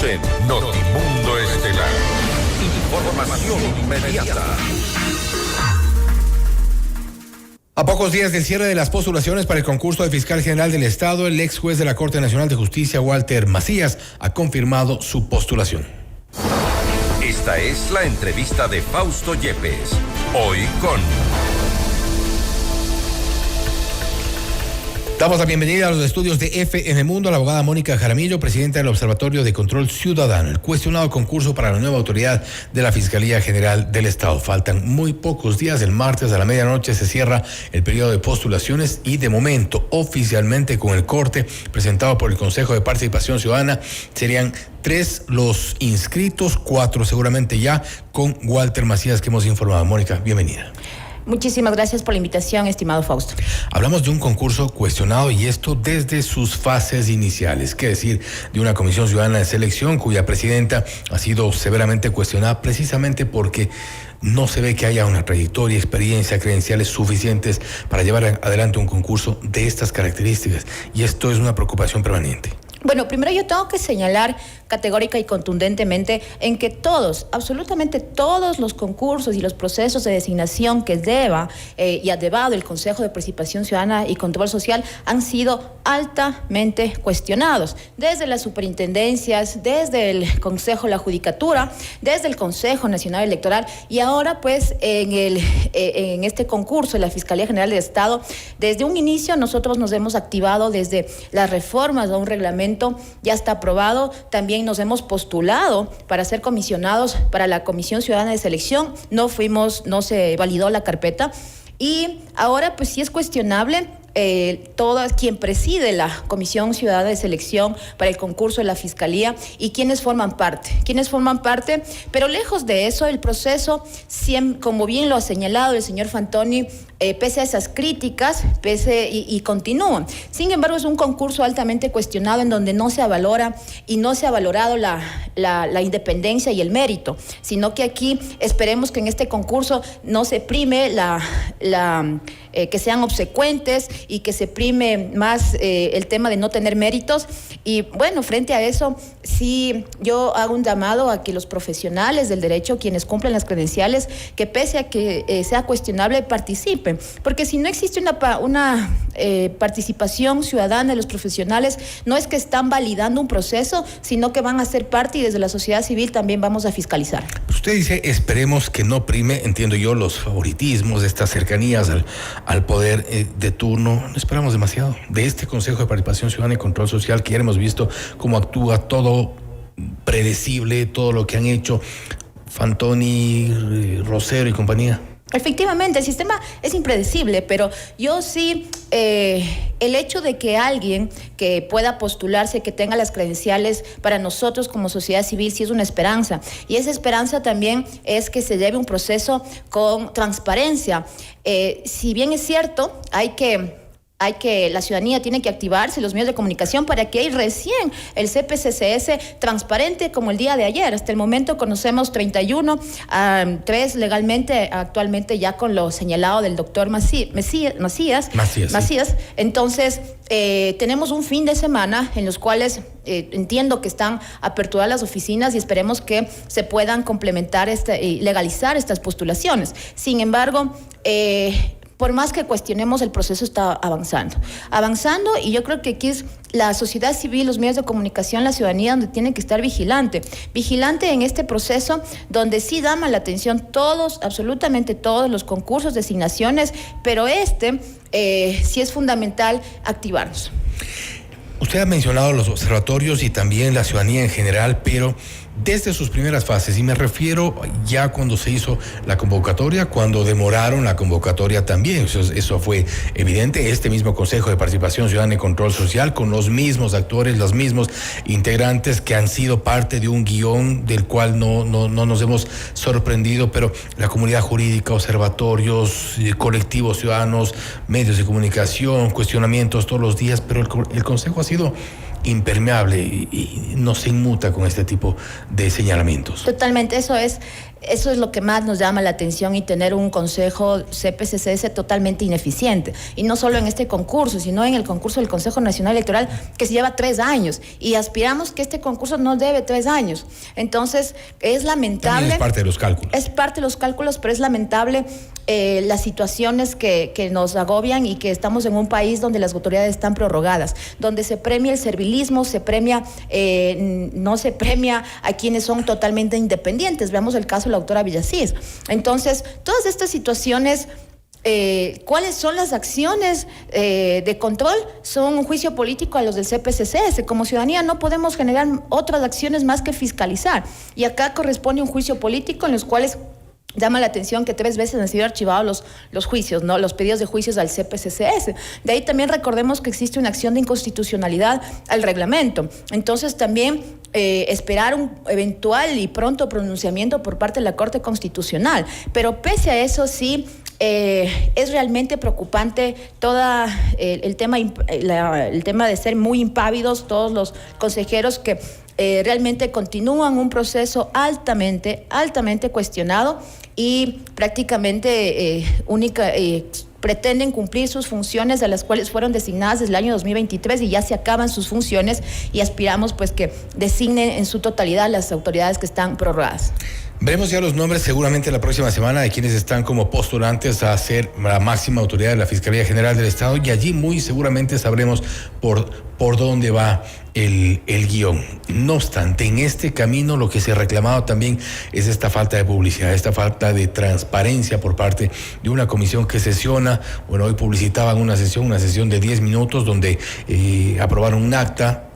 Estamos en Notimundo Estelar. Información inmediata. A pocos días del cierre de las postulaciones para el concurso de fiscal general del Estado, el ex juez de la Corte Nacional de Justicia, Walter Macías, ha confirmado su postulación. Esta es la entrevista de Fausto Yepes. Hoy con... Damos la bienvenida a los estudios de FM Mundo a la abogada Mónica Jaramillo, presidenta del Observatorio de Control Ciudadano. El cuestionado concurso para la nueva autoridad de la Fiscalía General del Estado. Faltan muy pocos días. El martes a la medianoche se cierra el periodo de postulaciones y de momento, oficialmente con el corte presentado por el Consejo de Participación Ciudadana, serían 3 los inscritos, 4 seguramente ya con Walter Macías, que hemos informado. Mónica, bienvenida. Muchísimas gracias por la invitación, estimado Fausto. Hablamos de un concurso cuestionado y esto desde sus fases iniciales, que decir de una comisión ciudadana de selección cuya presidenta ha sido severamente cuestionada precisamente porque no se ve que haya una trayectoria, experiencia, credenciales suficientes para llevar adelante un concurso de estas características, y esto es una preocupación permanente. Bueno, primero yo tengo que señalar categórica y contundentemente en que todos, absolutamente todos los concursos y los procesos de designación que y ha llevado el Consejo de Participación Ciudadana y Control Social han sido altamente cuestionados, desde las superintendencias, desde el Consejo de la Judicatura, desde el Consejo Nacional Electoral, y ahora pues en este concurso de la Fiscalía General del Estado. Desde un inicio nosotros nos hemos activado desde las reformas a un reglamento, ya está aprobado. También nos hemos postulado para ser comisionados para la Comisión Ciudadana de Selección. No se validó la carpeta, y ahora pues sí es cuestionable quien preside la Comisión Ciudadana de Selección para el concurso de la Fiscalía y quienes forman parte, pero lejos de eso, el proceso, como bien lo ha señalado el señor Fantoni, pese a esas críticas, y continúan. Sin embargo, es un concurso altamente cuestionado en donde no se valora y no se ha valorado la independencia y el mérito, sino que aquí esperemos que en este concurso no se prime que sean obsecuentes y que se prime más el tema de no tener méritos. Y bueno, frente a eso, sí, yo hago un llamado a que los profesionales del derecho, quienes cumplen las credenciales, que pese a que sea cuestionable, participen, porque si no existe una participación ciudadana de los profesionales, no es que están validando un proceso, sino que van a ser parte, y desde la sociedad civil también vamos a fiscalizar. Usted dice, esperemos que no prime, entiendo yo, los favoritismos, estas cercanías al poder de turno. No esperamos demasiado de este Consejo de Participación Ciudadana y Control Social, que ya hemos visto cómo actúa, todo predecible, todo lo que han hecho Fantoni, Rosero y compañía. Efectivamente, el sistema es impredecible, pero yo sí, el hecho de que alguien que pueda postularse, que tenga las credenciales, para nosotros como sociedad civil sí es una esperanza, y esa esperanza también es que se lleve un proceso con transparencia. Si bien es cierto, la ciudadanía tiene que activarse, los medios de comunicación, para que ahí recién el CPCCS transparente como el día de ayer. Hasta el momento conocemos 31, 3 legalmente, actualmente ya con lo señalado del doctor Macías. Entonces, tenemos un fin de semana en los cuales entiendo que están aperturadas las oficinas y esperemos que se puedan complementar y legalizar estas postulaciones. Sin embargo, por más que cuestionemos, el proceso está avanzando, y yo creo que aquí es la sociedad civil, los medios de comunicación, la ciudadanía, donde tienen que estar vigilante en este proceso, donde sí llama la atención absolutamente todos los concursos, designaciones, pero sí es fundamental activarnos. Usted ha mencionado los observatorios y también la ciudadanía en general, pero desde sus primeras fases, y me refiero ya cuando se hizo la convocatoria, cuando demoraron la convocatoria también, eso fue evidente. Este mismo Consejo de Participación Ciudadana y Control Social, con los mismos actores, los mismos integrantes que han sido parte de un guión del cual no nos hemos sorprendido, pero la comunidad jurídica, observatorios, colectivos ciudadanos, medios de comunicación, cuestionamientos todos los días, pero el Consejo ha sido impermeable y no se inmuta con este tipo de señalamientos. Totalmente, eso es lo que más nos llama la atención, y tener un consejo CPCCS totalmente ineficiente. Y no solo en este concurso, sino en el concurso del Consejo Nacional Electoral, que se lleva 3 años. Y aspiramos que este concurso no debe 3 años. Entonces, es lamentable. También es parte de los cálculos. Es parte de los cálculos, pero es lamentable las situaciones que nos agobian, y que estamos en un país donde las autoridades están prorrogadas, donde se premia el servilismo, no se premia a quienes son totalmente independientes. Veamos el caso de la doctora Villasís. Entonces, todas estas situaciones, ¿cuáles son las acciones de control? Son un juicio político a los del CPCCS. Como ciudadanía no podemos generar otras acciones más que fiscalizar. Y acá corresponde un juicio político en los cuales llama la atención que 3 veces han sido archivados los juicios, ¿no? Los pedidos de juicios al CPCCS. De ahí también recordemos que existe una acción de inconstitucionalidad al reglamento. Entonces también esperar un eventual y pronto pronunciamiento por parte de la Corte Constitucional. Pero pese a eso, sí, es realmente preocupante todo el tema de ser muy impávidos todos los consejeros que realmente continúan un proceso altamente cuestionado, y prácticamente pretenden cumplir sus funciones, a las cuales fueron designadas desde el año 2023, y ya se acaban sus funciones, y aspiramos pues que designen en su totalidad las autoridades que están prorrogadas. Veremos ya los nombres seguramente la próxima semana de quienes están como postulantes a ser la máxima autoridad de la Fiscalía General del Estado, y allí muy seguramente sabremos por dónde va el guión. No obstante, en este camino lo que se ha reclamado también es esta falta de publicidad, esta falta de transparencia por parte de una comisión que sesiona. Bueno, hoy publicitaban una sesión de 10 minutos donde aprobaron un acta.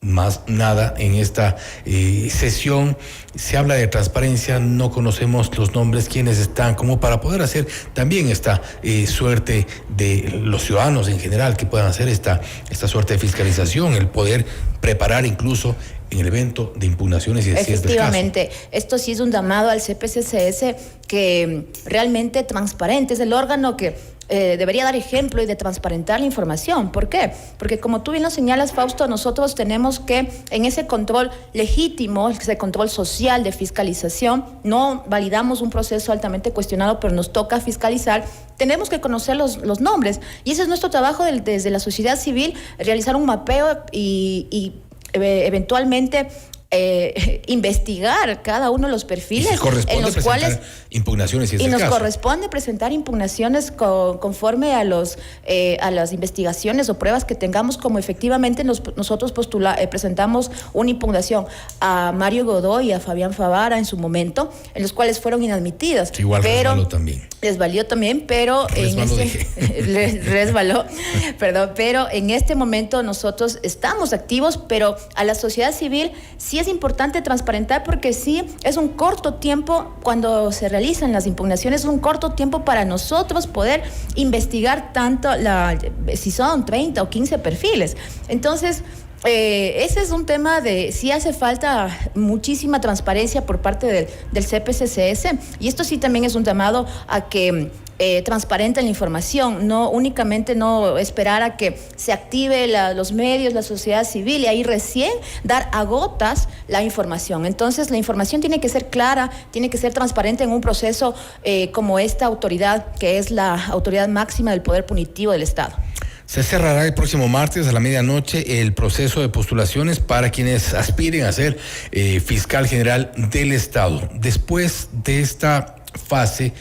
Más nada en esta sesión. Se habla de transparencia, no conocemos los nombres, quiénes están, como para poder hacer también esta suerte de los ciudadanos en general, que puedan hacer esta suerte de fiscalización, el poder preparar incluso en el evento de impugnaciones y de ciertos casos. Efectivamente, esto sí es un llamado al CPCCS que realmente transparente, es el órgano que debería dar ejemplo y de transparentar la información. ¿Por qué? Porque como tú bien lo señalas, Fausto, nosotros tenemos que, en ese control legítimo, ese control social de fiscalización, no validamos un proceso altamente cuestionado, pero nos toca fiscalizar, tenemos que conocer los nombres, y ese es nuestro trabajo desde la sociedad civil, realizar un mapeo y eventualmente investigar cada uno de los perfiles en los cuales impugnaciones, y nos corresponde presentar impugnaciones conforme a las investigaciones o pruebas que tengamos, como efectivamente nosotros presentamos una impugnación a Mario Godoy y a Fabián Favara en su momento, en los cuales fueron inadmitidas. Igual resbaló también. Les valió también, pero resbaló, perdón, pero en este momento nosotros estamos activos, pero a la sociedad civil sí es importante transparentar, porque sí es un corto tiempo cuando se realizan las impugnaciones, es un corto tiempo para nosotros poder investigar tanto si son 30 o 15 perfiles. Entonces, ese es un tema de sí hace falta muchísima transparencia por parte del CPCCS, y esto sí también es un llamado a que transparenten la información, no únicamente no esperar a que se active los medios, la sociedad civil, y ahí recién dar a gotas la información. Entonces la información tiene que ser clara, tiene que ser transparente en un proceso como esta autoridad, que es la autoridad máxima del poder punitivo del Estado. Se cerrará el próximo martes a la medianoche el proceso de postulaciones para quienes aspiren a ser fiscal general del Estado. Después de esta fase,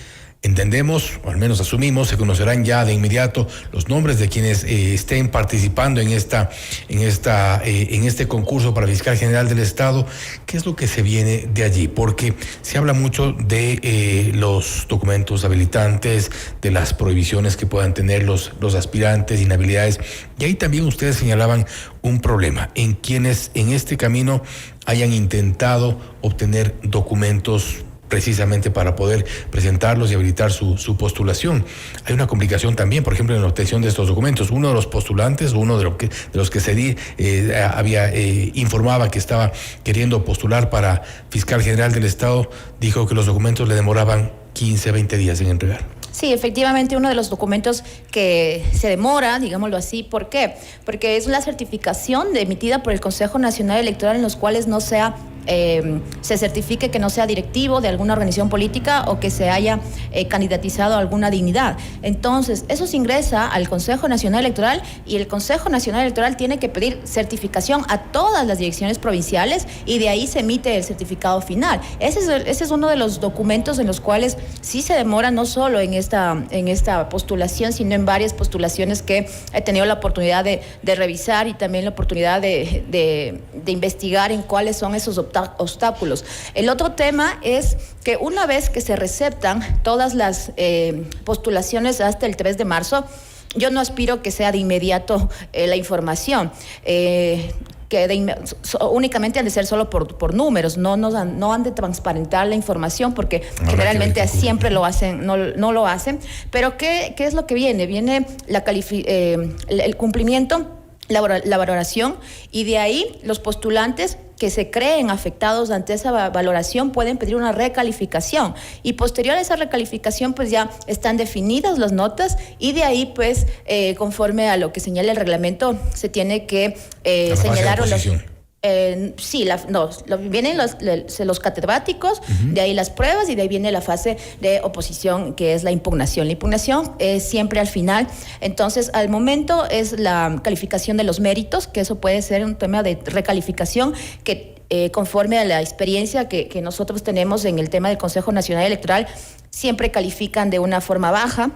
entendemos, o al menos asumimos, se conocerán ya de inmediato los nombres de quienes estén participando en este concurso para fiscal general del Estado. ¿Qué es lo que se viene de allí? Porque se habla mucho de los documentos habilitantes, de las prohibiciones que puedan tener los aspirantes, inhabilidades. Y ahí también ustedes señalaban un problema en quienes en este camino hayan intentado obtener documentos precisamente para poder presentarlos y habilitar su postulación. Hay una complicación también, por ejemplo, en la obtención de estos documentos. Uno de los postulantes, uno de los que se informaba que estaba queriendo postular para fiscal general del Estado, dijo que los documentos le demoraban 15, 20 días en entregar. Sí, efectivamente, uno de los documentos que se demora, digámoslo así, ¿por qué? Porque es la certificación emitida por el Consejo Nacional Electoral en los cuales no sea se certifique que no sea directivo de alguna organización política o que se haya candidatizado a alguna dignidad. Entonces, eso se ingresa al Consejo Nacional Electoral y el Consejo Nacional Electoral tiene que pedir certificación a todas las direcciones provinciales y de ahí se emite el certificado final. Ese es uno de los documentos en los cuales sí se demora, no solo en esta postulación, sino en varias postulaciones que he tenido la oportunidad de revisar y también la oportunidad de investigar en cuáles son esos obstáculos. El otro tema es que una vez que se receptan todas las postulaciones hasta el 3 de marzo, yo no aspiro que sea de inmediato la información. Únicamente han de ser solo por números, no han de transparentar la información porque generalmente siempre lo hacen, no lo hacen. Pero ¿qué es lo que viene? Viene el cumplimiento, la valoración, y de ahí los postulantes que se creen afectados ante esa valoración pueden pedir una recalificación y posterior a esa recalificación pues ya están definidas las notas y de ahí pues conforme a lo que señala el reglamento se tiene que señalar vienen los catedráticos, de ahí las pruebas y de ahí viene la fase de oposición que es la impugnación. La impugnación es siempre al final, entonces al momento es la calificación de los méritos, que eso puede ser un tema de recalificación que conforme a la experiencia que nosotros tenemos en el tema del Consejo Nacional Electoral, siempre califican de una forma baja.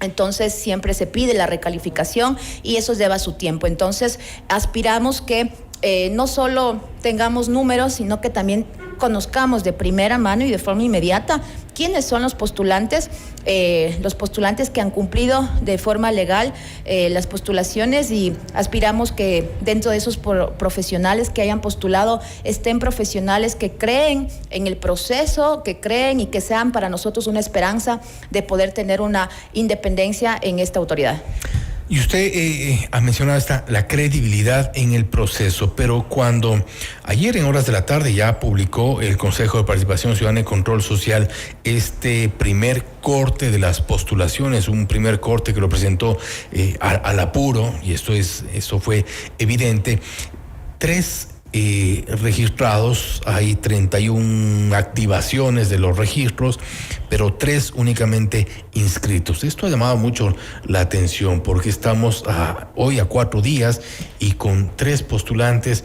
Entonces siempre se pide la recalificación y eso lleva su tiempo. Entonces aspiramos que no solo tengamos números, sino que también conozcamos de primera mano y de forma inmediata quiénes son los postulantes que han cumplido de forma legal las postulaciones y aspiramos que dentro de esos profesionales que hayan postulado estén profesionales que creen en el proceso, que creen y que sean para nosotros una esperanza de poder tener una independencia en esta autoridad. Y usted ha mencionado la credibilidad en el proceso, pero cuando ayer en horas de la tarde ya publicó el Consejo de Participación Ciudadana y Control Social este primer corte de las postulaciones, un primer corte que lo presentó al apuro, y eso fue evidente, 3 registrados, hay 31 activaciones de los registros, pero 3 únicamente inscritos. Esto ha llamado mucho la atención porque estamos hoy a 4 días y con 3 postulantes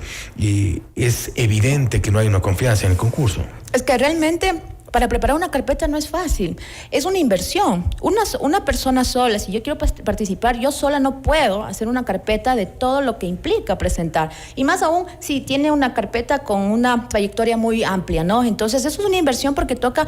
es evidente que no hay una confianza en el concurso. Es que realmente para preparar una carpeta no es fácil, es una inversión. Una persona sola, si yo quiero participar, yo sola no puedo hacer una carpeta de todo lo que implica presentar. Y más aún si tiene una carpeta con una trayectoria muy amplia, ¿no? Entonces eso es una inversión porque toca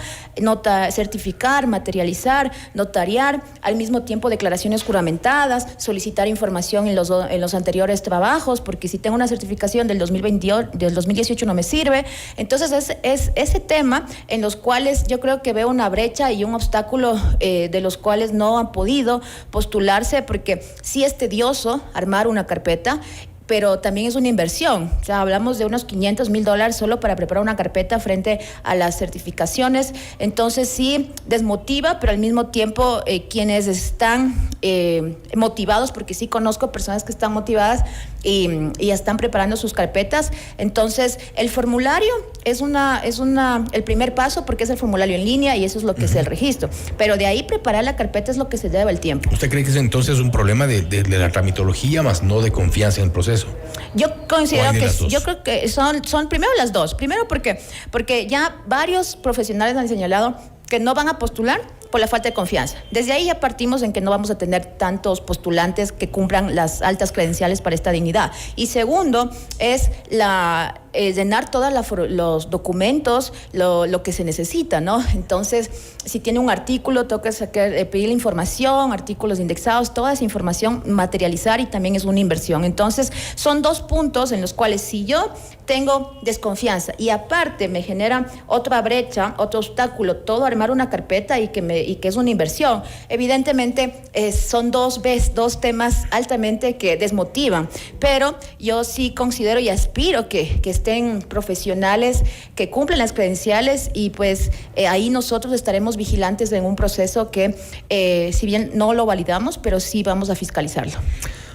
certificar, materializar, notariar, al mismo tiempo declaraciones juramentadas, solicitar información en los anteriores trabajos, porque si tengo una certificación del 2018 no me sirve. Entonces es ese tema en los cuales yo creo que veo una brecha y un obstáculo de los cuales no han podido postularse, porque sí es tedioso armar una carpeta, pero también es una inversión. O sea, hablamos de unos $500,000 solo para preparar una carpeta frente a las certificaciones. Entonces sí desmotiva, pero al mismo tiempo quienes están motivados, porque sí conozco personas que están motivadas y ya están preparando sus carpetas. Entonces el formulario es el primer paso porque es el formulario en línea y eso es lo que es el registro. Pero de ahí preparar la carpeta es lo que se lleva el tiempo. ¿Usted cree que es entonces un problema de la tramitología más no de confianza en el proceso? Yo considero yo creo que son primero las dos. Primero porque ya varios profesionales han señalado que no van a postular por la falta de confianza. Desde ahí ya partimos en que no vamos a tener tantos postulantes que cumplan las altas credenciales para esta dignidad. Y segundo es llenar todos los documentos, lo que se necesita, ¿no? Entonces, si tiene un artículo, toca pedir la información, artículos indexados, toda esa información materializar y también es una inversión. Entonces, son 2 puntos en los cuales si yo tengo desconfianza y aparte me genera otra brecha, otro obstáculo, todo armar una carpeta y que es una inversión, evidentemente son dos temas altamente que desmotivan, pero yo sí considero y aspiro que estén profesionales que cumplen las credenciales y pues ahí nosotros estaremos vigilantes en un proceso que si bien no lo validamos, pero sí vamos a fiscalizarlo.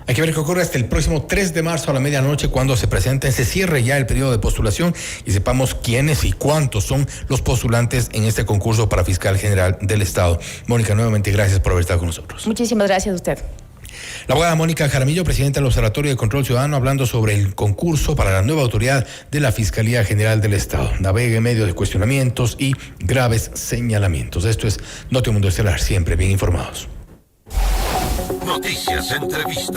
Hay que ver qué ocurre hasta el próximo 3 de marzo a la medianoche, cuando se cierre ya el periodo de postulación y sepamos quiénes y cuántos son los postulantes en este concurso para fiscal general del Estado. Mónica, nuevamente gracias por haber estado con nosotros. Muchísimas gracias a usted. La abogada Mónica Jaramillo, presidenta del Observatorio de Control Ciudadano, hablando sobre el concurso para la nueva autoridad de la Fiscalía General del Estado. Navega en medio de cuestionamientos y graves señalamientos. Esto es Notimundo Estelar, siempre bien informados. Noticias, entrevistas.